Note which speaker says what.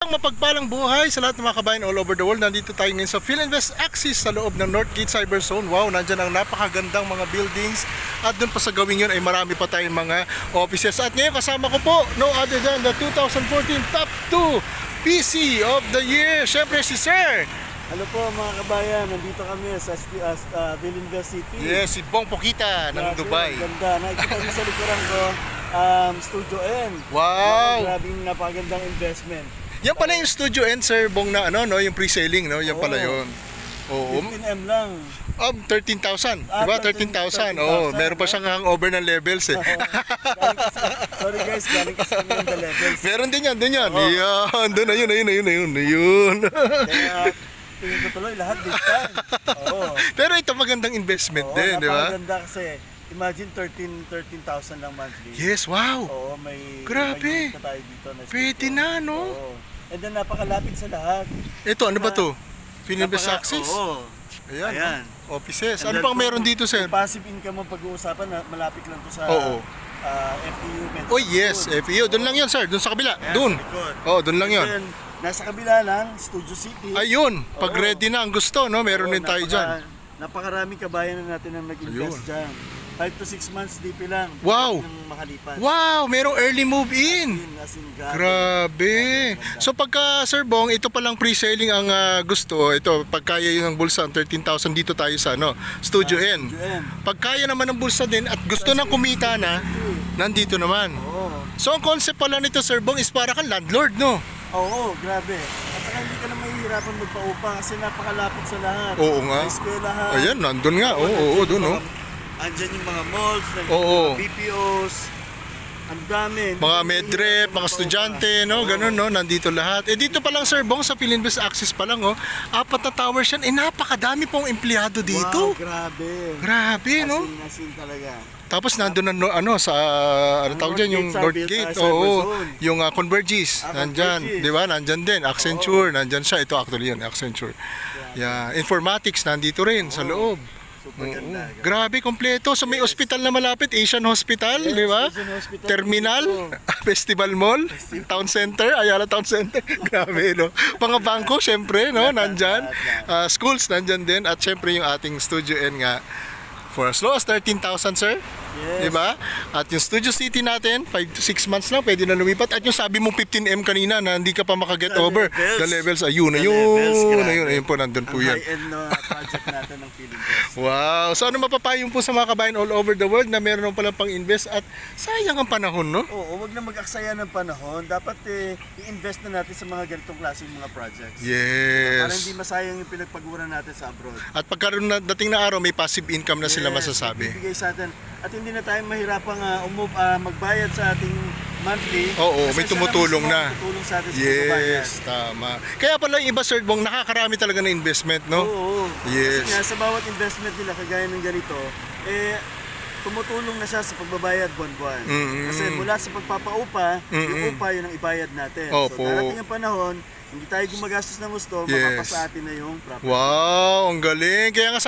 Speaker 1: Mapagpalang buhay sa lahat ng mga kabayan all over the world. Nandito tayo ngayon sa PhilInvest Axis sa loob ng Northgate Cyber Zone. Wow, nandyan ang napakagandang mga buildings. At doon pa sa gawin yun ay marami pa tayong mga offices. At ngayon kasama ko po, no other than the 2014 Top 2 PC of the Year. Siyempre si Sir.
Speaker 2: Hello po mga kabayan, nandito kami sa PhilInvest City.
Speaker 1: Yes, si Bong Pokita ng Dubai.
Speaker 2: Ganda, nakikita niyo sa likuran ko, Studio N.
Speaker 1: Wow!
Speaker 2: Grabing napakagandang investment.
Speaker 1: Yan pala yung Studio N, Sir Bong, na ano, no, yung pre-selling, no? Yan pala yun. Oo.
Speaker 2: 15M lang.
Speaker 1: 13,000. Diba? 13,000. Oo, meron pa siyang hangover ng levels eh.
Speaker 2: Sorry guys, galing kasi kami ng the levels.
Speaker 1: Meron din yan, doon yan. Yan, doon na yun.
Speaker 2: Kaya tingin ko tuloy lahat this time. Oo.
Speaker 1: Pero ito magandang investment din, di ba?
Speaker 2: Napakaganda kasi. Imagine 13,000 lang monthly.
Speaker 1: Yes, wow.
Speaker 2: Oo, may
Speaker 1: grabe.
Speaker 2: May tayo dito na
Speaker 1: pwede na, no?
Speaker 2: Oo. And then napakalapit sa lahat.
Speaker 1: Ito, ano ba to? PhilInvest Axis?
Speaker 2: Oo.
Speaker 1: Ayan. Offices.
Speaker 2: And
Speaker 1: ano pang meron dito, Sir?
Speaker 2: Passive income ang pag-uusapan, malapit lang to sa FEU.
Speaker 1: Oh yes, FEU. Doon lang yun, Sir. Doon sa kabila.
Speaker 2: Yes,
Speaker 1: Doon. Oh, doon lang yun.
Speaker 2: Then, nasa kabila lang, Studio City.
Speaker 1: Ayun. Pag ready na ang gusto, no? Meron din tayo dyan.
Speaker 2: Napakaraming kabayan na natin ang nag-invest dyan. 5 to 6 months DP lang.
Speaker 1: Wow!
Speaker 2: Makalipas.
Speaker 1: Wow! Merong early move-in! Grabe! So pagka, Sir Bong, ito palang pre-selling ang gusto. Ito, pagkaya yun ng bulsa, 13,000 dito tayo sa Studio N. Pagkaya naman ng bulsa din at gusto ng kumita na, nandito naman. So ang concept pala nito, Sir Bong, is para kang landlord, no?
Speaker 2: Oo, grabe. At saka hindi ka na mahihirapan magpaupa kasi napakalapit sa lahat.
Speaker 1: Oo nga.
Speaker 2: May eskwelahan.
Speaker 1: Ayan, nandun nga. Oo, doon, no?
Speaker 2: Andyan yung mga malls,
Speaker 1: mga
Speaker 2: BPOs, ang dami.
Speaker 1: Mga medrep, mga estudyante, no? Ganun, no? Nandito lahat. Eh, dito pa lang, Sir Bong, sa PhilInvest Axis pa lang, oh. 4 na towers yan. Eh, napakadami pong empleyado dito.
Speaker 2: Wow, grabe.
Speaker 1: Grabe, no?
Speaker 2: Asin talaga.
Speaker 1: Tapos nandun na, sa, ano tawag dyan, yung Northgate, yung Convergys, nandyan, di ba? Nandyan din, Accenture, nandyan siya. Ito actually yun, Accenture. Yeah, Informatics, nandito rin, sa loob. Grabe, kompleto. So may hospital na malapit, Asian Hospital, di ba? Terminal, Festival Mall, Town Center, Ayala Town Center. Grabe, no? Mga bangko, syempre, no? Nandyan. Schools, nandyan din. At syempre yung ating Studio N nga, for as low as 13,000, sir.
Speaker 2: Yes.
Speaker 1: Diba? At yung Studio City natin, 5 to 6 months lang, pwede na lumipat. At yung sabi mong 15M kanina na hindi ka pa makaget over. The levels, ayun po, nandun po yan.
Speaker 2: Ang high-end na project natin ng PhilInvest.
Speaker 1: Wow! So ano mapapayo po sa mga kabayan all over the world na meron palang pang-invest at sayang ang panahon, no?
Speaker 2: Oo, wag na mag-aksaya ng panahon. Dapat i-invest na natin sa mga ganitong klaseng mga projects.
Speaker 1: Yes.
Speaker 2: Para hindi masayang yung pinagpaguran natin sa abroad.
Speaker 1: At pagkaroon na dating na araw, may passive income na sila masasabi.
Speaker 2: Bibigay sa atin. At hindi na tayo mahirapang magbayad sa ating monthly.
Speaker 1: Oo, may tumutulong na.
Speaker 2: Tumutulong sa atin sa pagbabayad.
Speaker 1: Yes, tama. Kaya pala yung iba, Sir Bong, nakakarami talaga ng investment, no?
Speaker 2: Oo.
Speaker 1: Yes.
Speaker 2: Kasi nga, sa bawat investment nila, kagaya ng ganito, tumutulong na siya sa pagbabayad buwan-buwan. Kasi mula sa pagpapaupa, yung upa yun ang ibayad natin.
Speaker 1: Opo.
Speaker 2: So darating ang panahon, hindi tayo gumagastos ng gusto, mapapasa atin na yung property.
Speaker 1: Wow, ang galing. Kaya nga